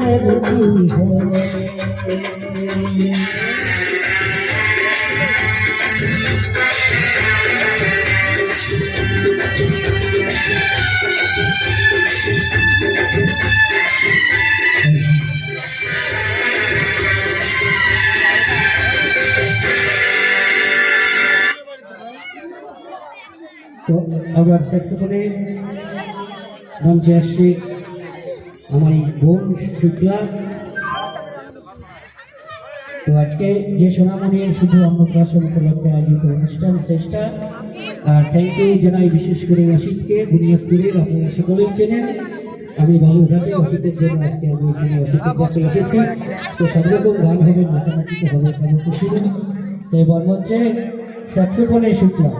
তো আবার স্যাক্সোফোনে মঞ্চে আসছে আমার এই বোন শুক্লা। তো আজকে যে সোনামণির শুধু অন্নপ্রাশন উপলক্ষে আয়োজিত অনুষ্ঠান শ্রেষ্ঠা। আর থ্যাংক ইউ জানাই বিশেষ করে অসিতকে, বুনিয়াদপুরের আপনারা সকলেই চেনেন। আমি বালুরঘাটে অসিতের জন্য আজকে আমি এখানে অসিতের কাছে এসেছি। তো সব রকম গান হবে, নাচানাচিতে হবে, তো এবার মঞ্চে স্যাক্সোফোনে শুক্লা।